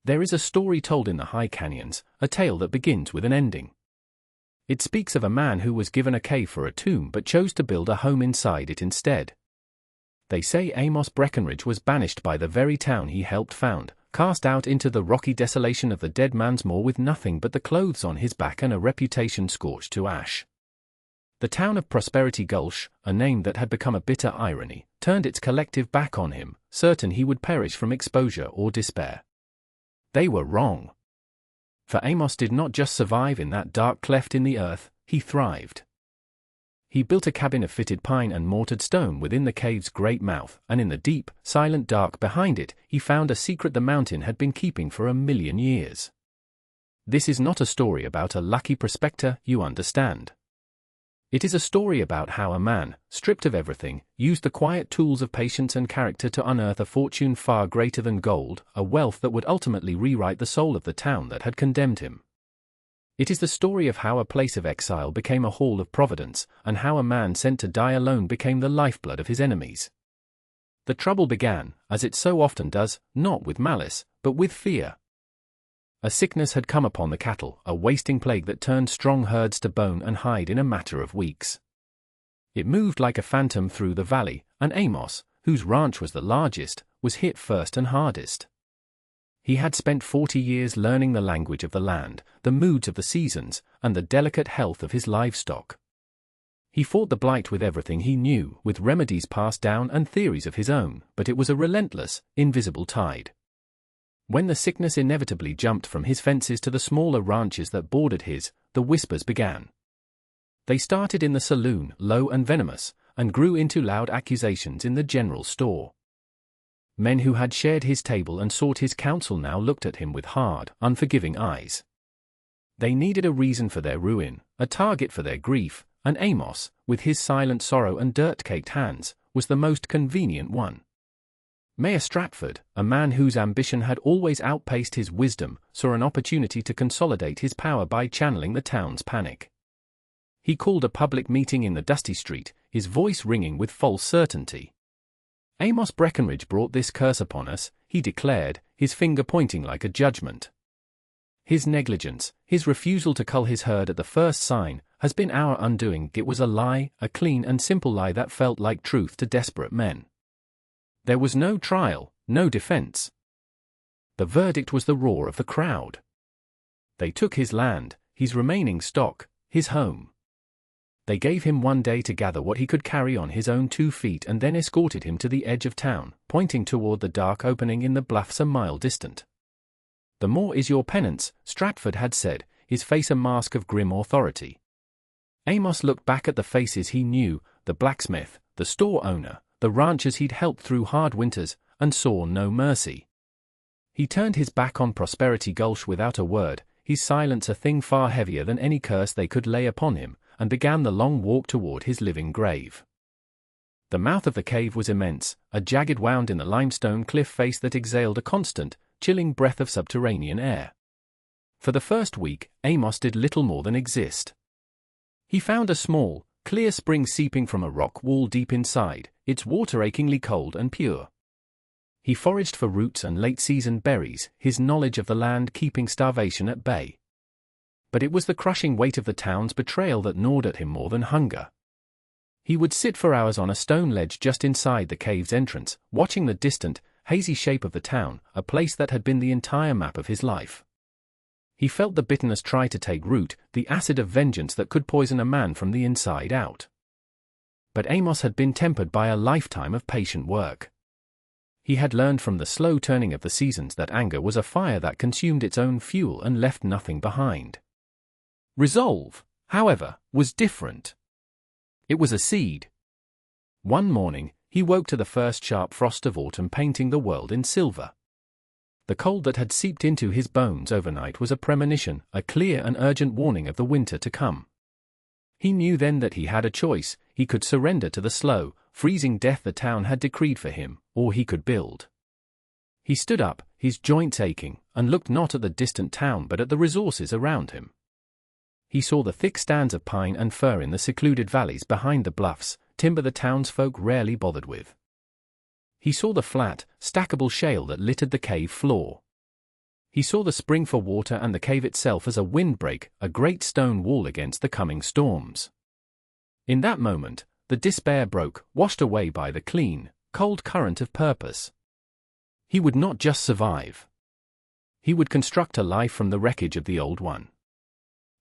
There is a story told in the high canyons, a tale that begins with an ending. It speaks of a man who was given a cave for a tomb but chose to build a home inside it instead. They say Amos Breckenridge was banished by the very town he helped found, cast out into the rocky desolation of the dead man's moor with nothing but the clothes on his back and a reputation scorched to ash. The town of Prosperity Gulch, a name that had become a bitter irony, turned its collective back on him, certain he would perish from exposure or despair. They were wrong. For Amos did not just survive in that dark cleft in the earth, he thrived. He built a cabin of fitted pine and mortared stone within the cave's great mouth, and in the deep, silent dark behind it, he found a secret the mountain had been keeping for 1,000,000 years. This is not a story about a lucky prospector, you understand. It is a story about how a man, stripped of everything, used the quiet tools of patience and character to unearth a fortune far greater than gold, a wealth that would ultimately rewrite the soul of the town that had condemned him. It is the story of how a place of exile became a hall of providence, and how a man sent to die alone became the lifeblood of his enemies. The trouble began, as it so often does, not with malice, but with fear. A sickness had come upon the cattle, a wasting plague that turned strong herds to bone and hide in a matter of weeks. It moved like a phantom through the valley, and Amos, whose ranch was the largest, was hit first and hardest. He had spent 40 years learning the language of the land, the moods of the seasons, and the delicate health of his livestock. He fought the blight with everything he knew, with remedies passed down and theories of his own, but it was a relentless, invisible tide. When the sickness inevitably jumped from his fences to the smaller ranches that bordered his, the whispers began. They started in the saloon, low and venomous, and grew into loud accusations in the general store. Men who had shared his table and sought his counsel now looked at him with hard, unforgiving eyes. They needed a reason for their ruin, a target for their grief, and Amos, with his silent sorrow and dirt-caked hands, was the most convenient one. Mayor Stratford, a man whose ambition had always outpaced his wisdom, saw an opportunity to consolidate his power by channeling the town's panic. He called a public meeting in the dusty street, his voice ringing with false certainty. Amos Breckenridge brought this curse upon us, he declared, his finger pointing like a judgment. His negligence, his refusal to cull his herd at the first sign, has been our undoing. It was a lie, a clean and simple lie that felt like truth to desperate men. There was no trial, no defense. The verdict was the roar of the crowd. They took his land, his remaining stock, his home. They gave him 1 day to gather what he could carry on his own 2 feet and then escorted him to the edge of town, pointing toward the dark opening in the bluffs a mile distant. "The more is your penance," Stratford had said, his face a mask of grim authority. Amos looked back at the faces he knew, the blacksmith, the store owner, the ranchers he'd helped through hard winters, and saw no mercy. He turned his back on Prosperity Gulch without a word, his silence a thing far heavier than any curse they could lay upon him, and began the long walk toward his living grave. The mouth of the cave was immense, a jagged wound in the limestone cliff face that exhaled a constant, chilling breath of subterranean air. For the first week, Amos did little more than exist. He found a small, clear spring seeping from a rock wall deep inside, its water achingly cold and pure. He foraged for roots and late-season berries, his knowledge of the land keeping starvation at bay. But it was the crushing weight of the town's betrayal that gnawed at him more than hunger. He would sit for hours on a stone ledge just inside the cave's entrance, watching the distant, hazy shape of the town, a place that had been the entire map of his life. He felt the bitterness try to take root, the acid of vengeance that could poison a man from the inside out. But Amos had been tempered by a lifetime of patient work. He had learned from the slow turning of the seasons that anger was a fire that consumed its own fuel and left nothing behind. Resolve, however, was different. It was a seed. One morning, he woke to the first sharp frost of autumn painting the world in silver. The cold that had seeped into his bones overnight was a premonition, a clear and urgent warning of the winter to come. He knew then that he had a choice. He could surrender to the slow, freezing death the town had decreed for him, or he could build. He stood up, his joints aching, and looked not at the distant town but at the resources around him. He saw the thick stands of pine and fir in the secluded valleys behind the bluffs, timber the townsfolk rarely bothered with. He saw the flat, stackable shale that littered the cave floor. He saw the spring for water and the cave itself as a windbreak, a great stone wall against the coming storms. In that moment, the despair broke, washed away by the clean, cold current of purpose. He would not just survive. He would construct a life from the wreckage of the old one.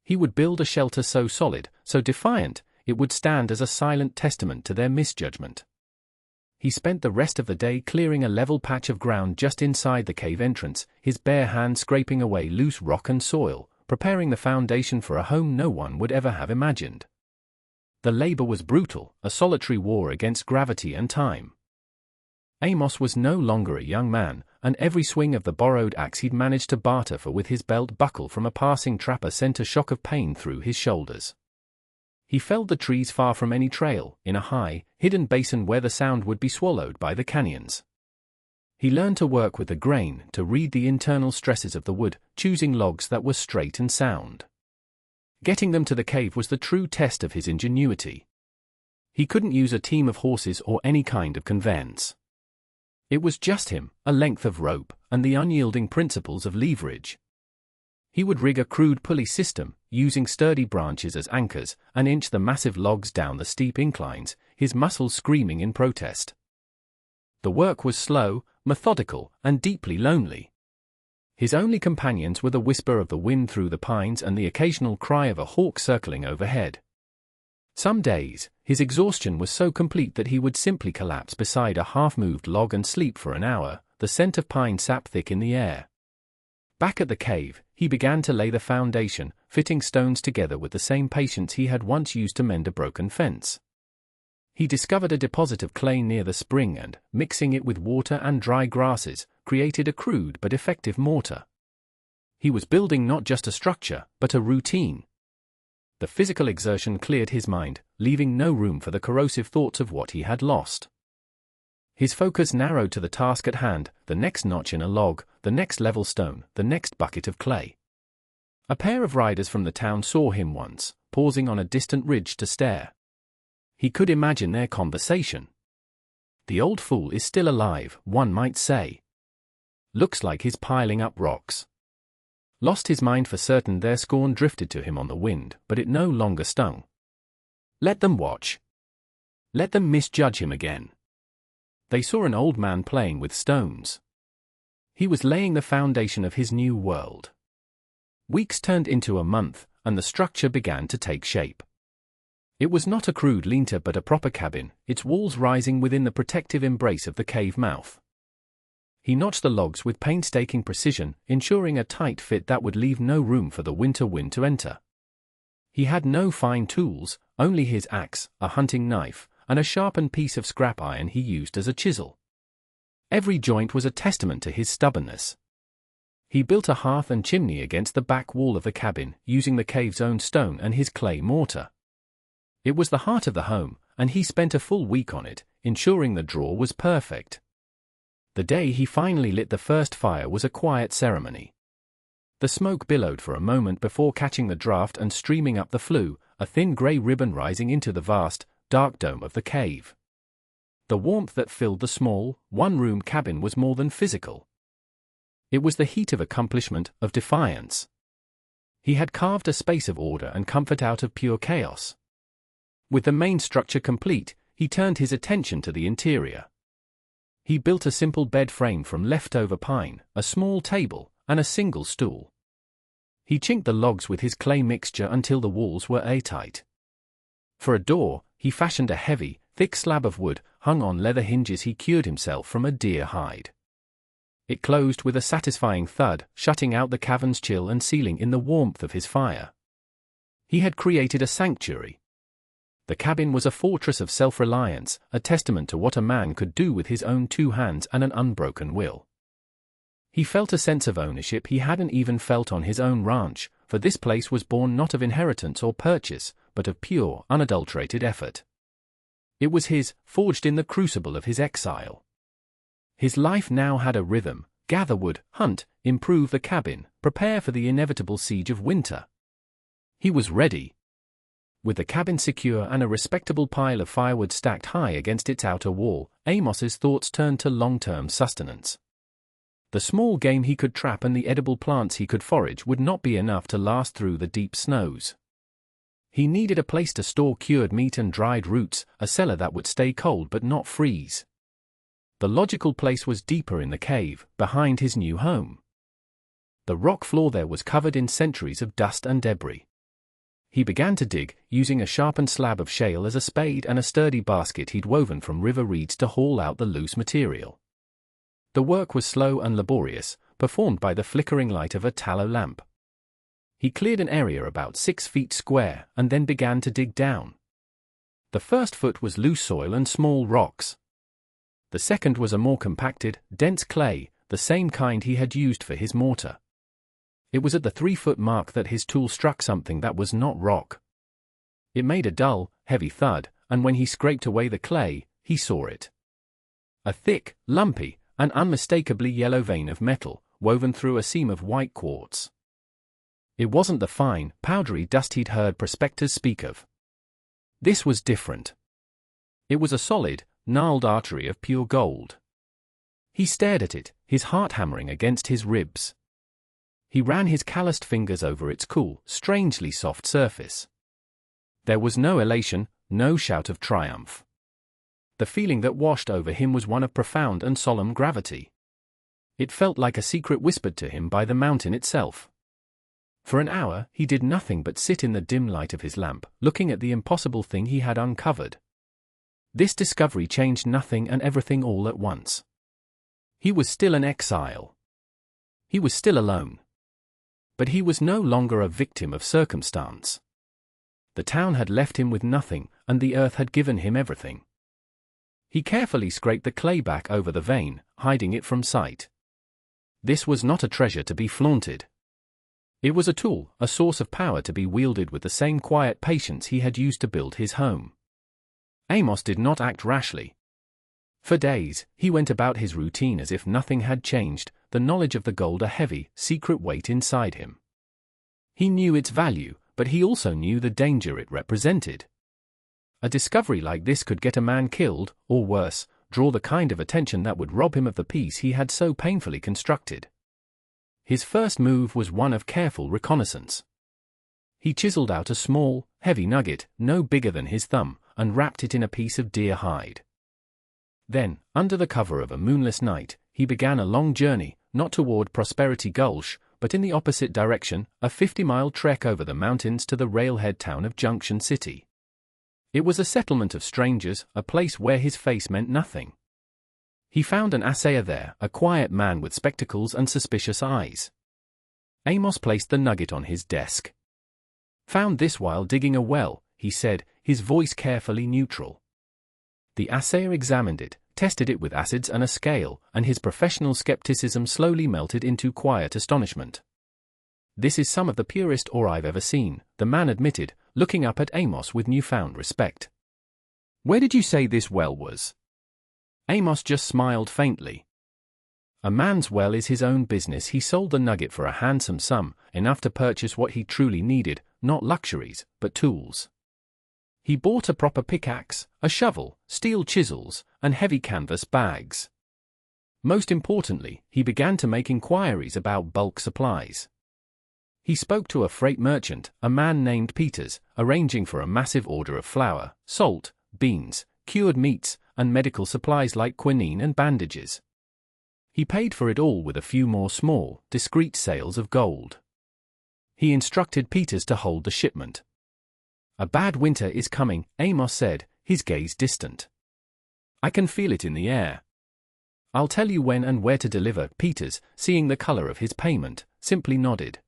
He would build a shelter so solid, so defiant, it would stand as a silent testament to their misjudgment. He spent the rest of the day clearing a level patch of ground just inside the cave entrance, his bare hand scraping away loose rock and soil, preparing the foundation for a home no one would ever have imagined. The labor was brutal, a solitary war against gravity and time. Amos was no longer a young man, and every swing of the borrowed axe he'd managed to barter for with his belt buckle from a passing trapper sent a shock of pain through his shoulders. He felled the trees far from any trail, in a high, hidden basin where the sound would be swallowed by the canyons. He learned to work with the grain, to read the internal stresses of the wood, choosing logs that were straight and sound. Getting them to the cave was the true test of his ingenuity. He couldn't use a team of horses or any kind of conveyance. It was just him, a length of rope, and the unyielding principles of leverage. He would rig a crude pulley system, using sturdy branches as anchors, and inch the massive logs down the steep inclines, his muscles screaming in protest. The work was slow, methodical, and deeply lonely. His only companions were the whisper of the wind through the pines and the occasional cry of a hawk circling overhead. Some days, his exhaustion was so complete that he would simply collapse beside a half-moved log and sleep for an hour, the scent of pine sap thick in the air. Back at the cave, he began to lay the foundation, fitting stones together with the same patience he had once used to mend a broken fence. He discovered a deposit of clay near the spring and, mixing it with water and dry grasses, created a crude but effective mortar. He was building not just a structure, but a routine. The physical exertion cleared his mind, leaving no room for the corrosive thoughts of what he had lost. His focus narrowed to the task at hand, the next notch in a log, the next level stone, the next bucket of clay. A pair of riders from the town saw him once, pausing on a distant ridge to stare. He could imagine their conversation. "The old fool is still alive," one might say. "Looks like he's piling up rocks." Lost his mind for certain, their scorn drifted to him on the wind, but it no longer stung. Let them watch. Let them misjudge him again. They saw an old man playing with stones. He was laying the foundation of his new world. Weeks turned into a month, and the structure began to take shape. It was not a crude lean-to but a proper cabin, its walls rising within the protective embrace of the cave mouth. He notched the logs with painstaking precision, ensuring a tight fit that would leave no room for the winter wind to enter. He had no fine tools, only his axe, a hunting knife, and a sharpened piece of scrap iron he used as a chisel. Every joint was a testament to his stubbornness. He built a hearth and chimney against the back wall of the cabin, using the cave's own stone and his clay mortar. It was the heart of the home, and he spent a full week on it, ensuring the draw was perfect. The day he finally lit the first fire was a quiet ceremony. The smoke billowed for a moment before catching the draft and streaming up the flue, a thin grey ribbon rising into the vast, dark dome of the cave. The warmth that filled the small, one-room cabin was more than physical. It was the heat of accomplishment, of defiance. He had carved a space of order and comfort out of pure chaos. With the main structure complete, he turned his attention to the interior. He built a simple bed frame from leftover pine, a small table, and a single stool. He chinked the logs with his clay mixture until the walls were airtight. For a door, he fashioned a heavy, thick slab of wood, hung on leather hinges he cured himself from a deer hide. It closed with a satisfying thud, shutting out the cavern's chill and sealing in the warmth of his fire. He had created a sanctuary. The cabin was a fortress of self-reliance, a testament to what a man could do with his own two hands and an unbroken will. He felt a sense of ownership he hadn't even felt on his own ranch, for this place was born not of inheritance or purchase, but of pure, unadulterated effort. It was his, forged in the crucible of his exile. His life now had a rhythm: gather wood, hunt, improve the cabin, prepare for the inevitable siege of winter. He was ready. With the cabin secure and a respectable pile of firewood stacked high against its outer wall, Amos's thoughts turned to long-term sustenance. The small game he could trap and the edible plants he could forage would not be enough to last through the deep snows. He needed a place to store cured meat and dried roots, a cellar that would stay cold but not freeze. The logical place was deeper in the cave, behind his new home. The rock floor there was covered in centuries of dust and debris. He began to dig, using a sharpened slab of shale as a spade and a sturdy basket he'd woven from river reeds to haul out the loose material. The work was slow and laborious, performed by the flickering light of a tallow lamp. He cleared an area about 6 feet square and then began to dig down. The first foot was loose soil and small rocks. The second was a more compacted, dense clay, the same kind he had used for his mortar. It was at the 3-foot mark that his tool struck something that was not rock. It made a dull, heavy thud, and when he scraped away the clay, he saw it. A thick, lumpy, and unmistakably yellow vein of metal, woven through a seam of white quartz. It wasn't the fine, powdery dust he'd heard prospectors speak of. This was different. It was a solid, gnarled artery of pure gold. He stared at it, his heart hammering against his ribs. He ran his calloused fingers over its cool, strangely soft surface. There was no elation, no shout of triumph. The feeling that washed over him was one of profound and solemn gravity. It felt like a secret whispered to him by the mountain itself. For an hour, he did nothing but sit in the dim light of his lamp, looking at the impossible thing he had uncovered. This discovery changed nothing and everything all at once. He was still an exile. He was still alone. But he was no longer a victim of circumstance. The town had left him with nothing, and the earth had given him everything. He carefully scraped the clay back over the vein, hiding it from sight. This was not a treasure to be flaunted. It was a tool, a source of power to be wielded with the same quiet patience he had used to build his home. Amos did not act rashly. For days, he went about his routine as if nothing had changed, the knowledge of the gold a heavy, secret weight inside him. He knew its value, but he also knew the danger it represented. A discovery like this could get a man killed, or worse, draw the kind of attention that would rob him of the peace he had so painfully constructed. His first move was one of careful reconnaissance. He chiseled out a small, heavy nugget, no bigger than his thumb, and wrapped it in a piece of deer hide. Then, under the cover of a moonless night, he began a long journey, not toward Prosperity Gulch, but in the opposite direction, a 50-mile trek over the mountains to the railhead town of Junction City. It was a settlement of strangers, a place where his face meant nothing. He found an assayer there, a quiet man with spectacles and suspicious eyes. Amos placed the nugget on his desk. "Found this while digging a well," he said, his voice carefully neutral. The assayer examined it, tested it with acids and a scale, and his professional skepticism slowly melted into quiet astonishment. "This is some of the purest ore I've ever seen," the man admitted, looking up at Amos with newfound respect. "Where did you say this well was?" Amos just smiled faintly. A man's well is his own business. He sold the nugget for a handsome sum, enough to purchase what he truly needed, not luxuries, but tools. He bought a proper pickaxe, a shovel, steel chisels, and heavy canvas bags. Most importantly, he began to make inquiries about bulk supplies. He spoke to a freight merchant, a man named Peters, arranging for a massive order of flour, salt, beans, cured meats, and medical supplies like quinine and bandages. He paid for it all with a few more small, discreet sales of gold. He instructed Peters to hold the shipment. "A bad winter is coming," Amos said, his gaze distant. "I can feel it in the air. I'll tell you when and where to deliver." Peters, seeing the color of his payment, simply nodded.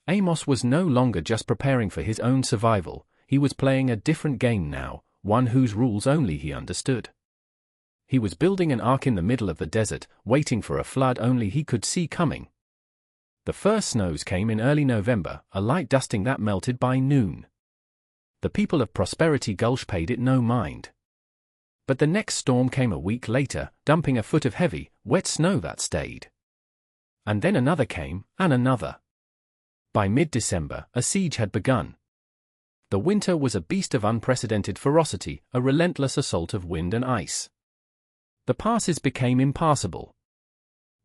Amos was no longer just preparing for his own survival, he was playing a different game now, one whose rules only he understood. He was building an ark in the middle of the desert, waiting for a flood only he could see coming. The first snows came in early November, a light dusting that melted by noon. The people of Prosperity Gulch paid it no mind. But the next storm came a week later, dumping a foot of heavy, wet snow that stayed. And then another came, and another. By mid-December, a siege had begun. The winter was a beast of unprecedented ferocity, a relentless assault of wind and ice. The passes became impassable.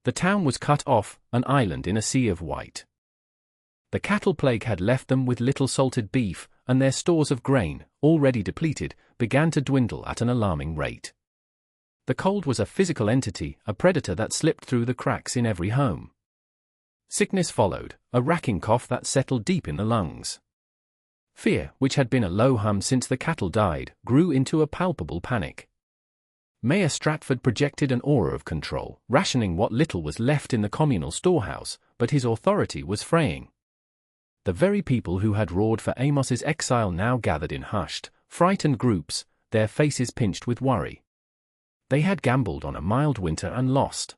The town was cut off, an island in a sea of white. The cattle plague had left them with little salted beef, and their stores of grain, already depleted, began to dwindle at an alarming rate. The cold was a physical entity, a predator that slipped through the cracks in every home. Sickness followed, a racking cough that settled deep in the lungs. Fear, which had been a low hum since the cattle died, grew into a palpable panic. Mayor Stratford projected an aura of control, rationing what little was left in the communal storehouse, but his authority was fraying. The very people who had roared for Amos's exile now gathered in hushed, frightened groups, their faces pinched with worry. They had gambled on a mild winter and lost.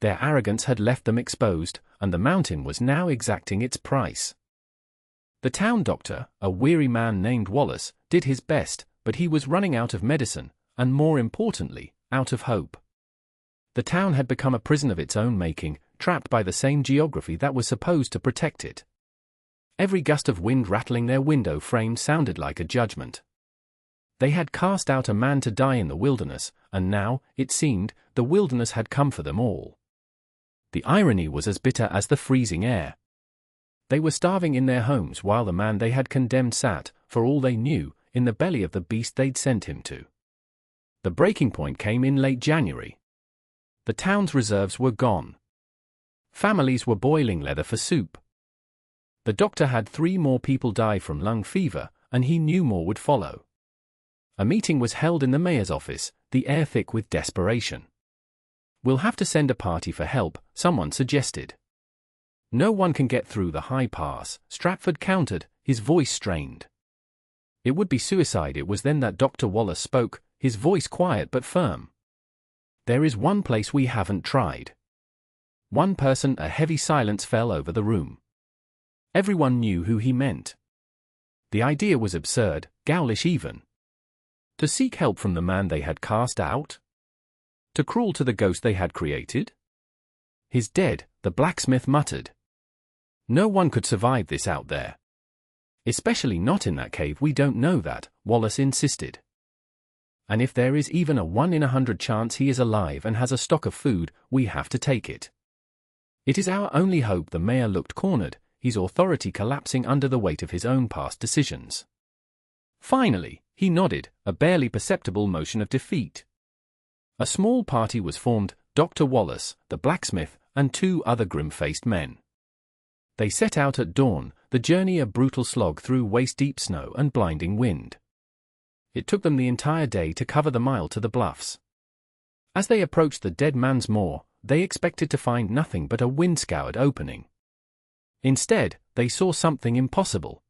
Their arrogance had left them exposed, and the mountain was now exacting its price. The town doctor, a weary man named Wallace, did his best, but he was running out of medicine, and more importantly, out of hope. The town had become a prison of its own making, trapped by the same geography that was supposed to protect it. Every gust of wind rattling their window frame sounded like a judgment. They had cast out a man to die in the wilderness, and now, it seemed, the wilderness had come for them all. The irony was as bitter as the freezing air. They were starving in their homes while the man they had condemned sat, for all they knew, in the belly of the beast they'd sent him to. The breaking point came in late January. The town's reserves were gone. Families were boiling leather for soup. The doctor had 3 more people die from lung fever, and he knew more would follow. A meeting was held in the mayor's office, the air thick with desperation. "We'll have to send a party for help," someone suggested. "No one can get through the high pass," Stratford countered, his voice strained. "It would be suicide." It was then that Dr. Wallace spoke, his voice quiet but firm. "There is one place we haven't tried." One person. A heavy silence fell over the room. Everyone knew who he meant. The idea was absurd, ghoulish even. To seek help from the man they had cast out? To crawl to the ghost they had created? "He's dead," the blacksmith muttered. "No one could survive this out there." "Especially not in that cave." "We don't know that," Wallace insisted. "And if there is even a 1 in 100 chance he is alive and has a stock of food, we have to take it. It is our only hope." The mayor looked cornered, his authority collapsing under the weight of his own past decisions. Finally, he nodded, a barely perceptible motion of defeat. A small party was formed, Dr. Wallace, the blacksmith, and 2 other grim-faced men. They set out at dawn, the journey a brutal slog through waist-deep snow and blinding wind. It took them the entire day to cover the mile to the bluffs. As they approached the Dead Man's Moor, they expected to find nothing but a wind-scoured opening. Instead, they saw something impossible.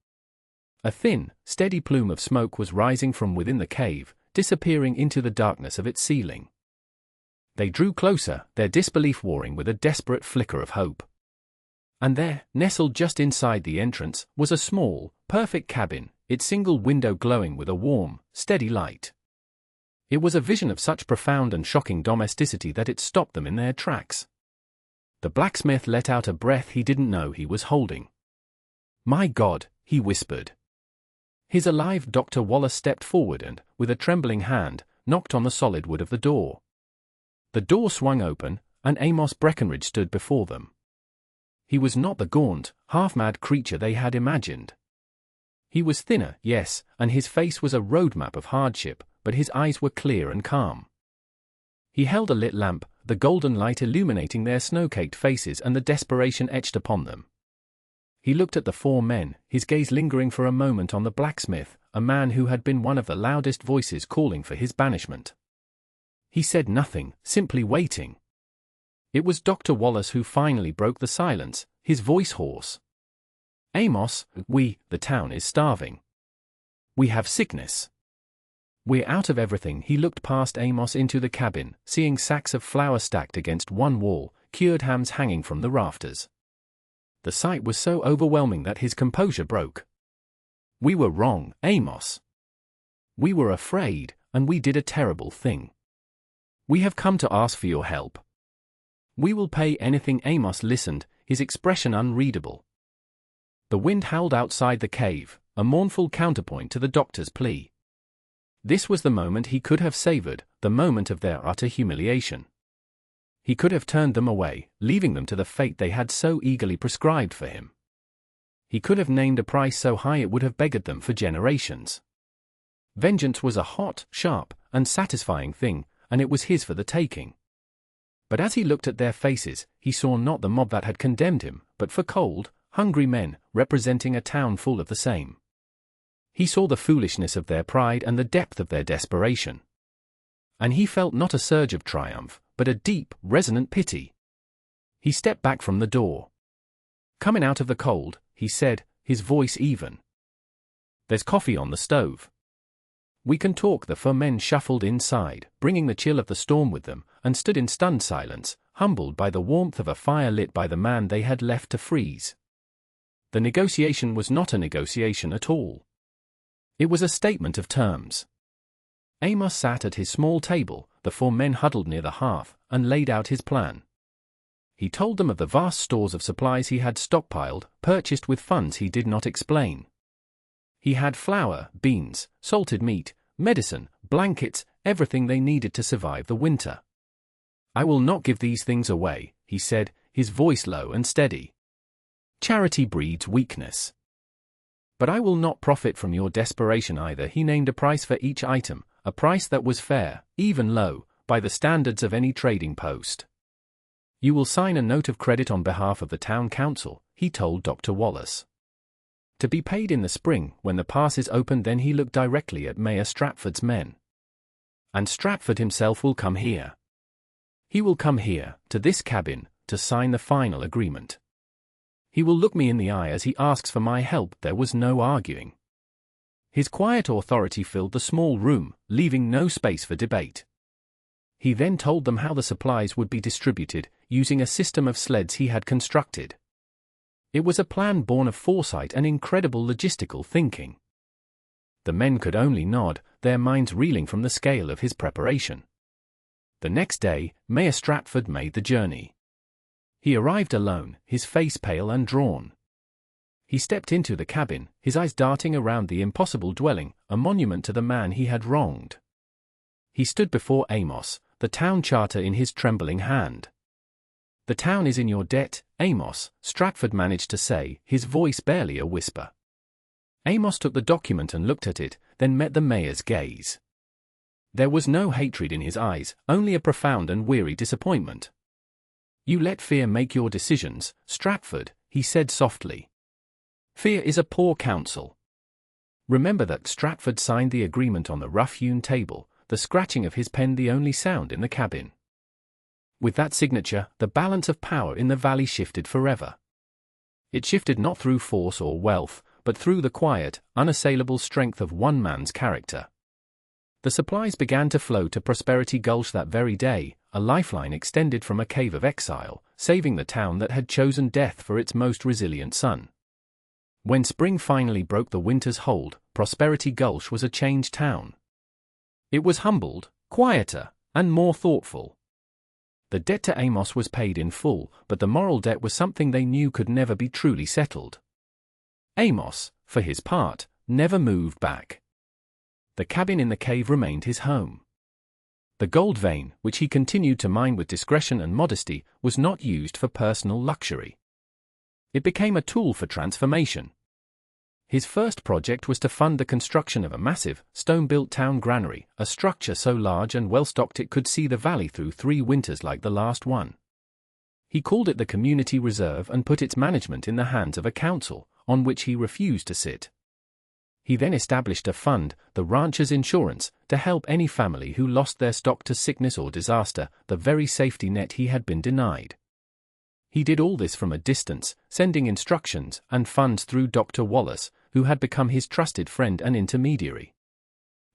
A thin, steady plume of smoke was rising from within the cave, disappearing into the darkness of its ceiling. They drew closer, their disbelief warring with a desperate flicker of hope. And there, nestled just inside the entrance, was a small, perfect cabin, its single window glowing with a warm, steady light. It was a vision of such profound and shocking domesticity that it stopped them in their tracks. The blacksmith let out a breath he didn't know he was holding. "My God," he whispered. His alive Dr. Wallace stepped forward and, with a trembling hand, knocked on the solid wood of the door. The door swung open, and Amos Breckenridge stood before them. He was not the gaunt, half-mad creature they had imagined. He was thinner, yes, and his face was a roadmap of hardship, but his eyes were clear and calm. He held a lit lamp, the golden light illuminating their snow-caked faces and the desperation etched upon them. He looked at the 4 men, his gaze lingering for a moment on the blacksmith, a man who had been one of the loudest voices calling for his banishment. He said nothing, simply waiting. It was Dr. Wallace who finally broke the silence, his voice hoarse. "Amos, the town is starving. We have sickness. We're out of everything." He looked past Amos into the cabin, seeing sacks of flour stacked against one wall, cured hams hanging from the rafters. The sight was so overwhelming that his composure broke. "We were wrong, Amos. We were afraid, and we did a terrible thing. We have come to ask for your help. We will pay anything." Amos listened, his expression unreadable. The wind howled outside the cave, a mournful counterpoint to the doctor's plea. This was the moment he could have savored, the moment of their utter humiliation. He could have turned them away, leaving them to the fate they had so eagerly prescribed for him. He could have named a price so high it would have beggared them for generations. Vengeance was a hot, sharp, and satisfying thing, and it was his for the taking. But as he looked at their faces, he saw not the mob that had condemned him, but for cold, hungry men, representing a town full of the same. He saw the foolishness of their pride and the depth of their desperation. And he felt not a surge of triumph, but a deep, resonant pity. He stepped back from the door. "Coming out of the cold," he said, his voice even. "There's coffee on the stove. We can talk." The 4 men shuffled inside, bringing the chill of the storm with them, and stood in stunned silence, humbled by the warmth of a fire lit by the man they had left to freeze. The negotiation was not a negotiation at all. It was a statement of terms. Amos sat at his small table, the 4 men huddled near the hearth, and laid out his plan. He told them of the vast stores of supplies he had stockpiled, purchased with funds he did not explain. He had flour, beans, salted meat, medicine, blankets, everything they needed to survive the winter. "I will not give these things away," he said, his voice low and steady. "Charity breeds weakness. But I will not profit from your desperation either." He named a price for each item, a price that was fair, even low, by the standards of any trading post. "You will sign a note of credit on behalf of the town council," he told Dr. Wallace. "To be paid in the spring, when the pass is open." Then he looked directly at Mayor Stratford's men. "And Stratford himself will come here. He will come here, to this cabin, to sign the final agreement. He will look me in the eye as he asks for my help." There was no arguing. His quiet authority filled the small room, leaving no space for debate. He then told them how the supplies would be distributed, using a system of sleds he had constructed. It was a plan born of foresight and incredible logistical thinking. The men could only nod, their minds reeling from the scale of his preparation. The next day, Mayor Stratford made the journey. He arrived alone, his face pale and drawn. He stepped into the cabin, his eyes darting around the impossible dwelling, a monument to the man he had wronged. He stood before Amos, the town charter in his trembling hand. "The town is in your debt, Amos," Stratford managed to say, his voice barely a whisper. Amos took the document and looked at it, then met the mayor's gaze. There was no hatred in his eyes, only a profound and weary disappointment. "You let fear make your decisions, Stratford," he said softly. "Fear is a poor counsel." Remember that Stratford signed the agreement on the rough-hewn table, the scratching of his pen the only sound in the cabin. With that signature, the balance of power in the valley shifted forever. It shifted not through force or wealth, but through the quiet, unassailable strength of one man's character. The supplies began to flow to Prosperity Gulch that very day, a lifeline extended from a cave of exile, saving the town that had chosen death for its most resilient son. When spring finally broke the winter's hold, Prosperity Gulch was a changed town. It was humbled, quieter, and more thoughtful. The debt to Amos was paid in full, but the moral debt was something they knew could never be truly settled. Amos, for his part, never moved back. The cabin in the cave remained his home. The gold vein, which he continued to mine with discretion and modesty, was not used for personal luxury. It became a tool for transformation. His first project was to fund the construction of a massive, stone-built town granary, a structure so large and well-stocked it could see the valley through 3 winters like the last one. He called it the Community Reserve and put its management in the hands of a council, on which he refused to sit. He then established a fund, the Rancher's Insurance, to help any family who lost their stock to sickness or disaster, the very safety net he had been denied. He did all this from a distance, sending instructions and funds through Dr. Wallace, who had become his trusted friend and intermediary.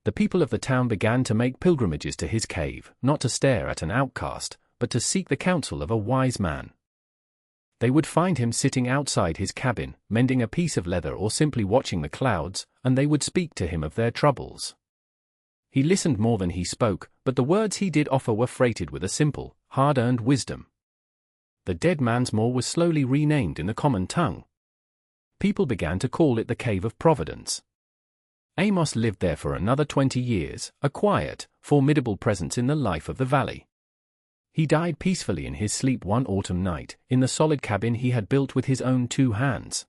The people of the town began to make pilgrimages to his cave, not to stare at an outcast, but to seek the counsel of a wise man. They would find him sitting outside his cabin, mending a piece of leather or simply watching the clouds, and they would speak to him of their troubles. He listened more than he spoke, but the words he did offer were freighted with a simple, hard-earned wisdom. The dead man's moor was slowly renamed in the common tongue. People began to call it the Cave of Providence. Amos lived there for another 20 years, a quiet, formidable presence in the life of the valley. He died peacefully in his sleep one autumn night, in the solid cabin he had built with his own 2 hands.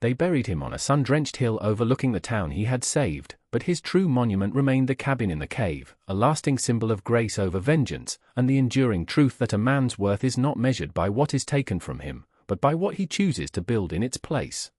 They buried him on a sun-drenched hill overlooking the town he had saved, but his true monument remained the cabin in the cave, a lasting symbol of grace over vengeance, and the enduring truth that a man's worth is not measured by what is taken from him, but by what he chooses to build in its place.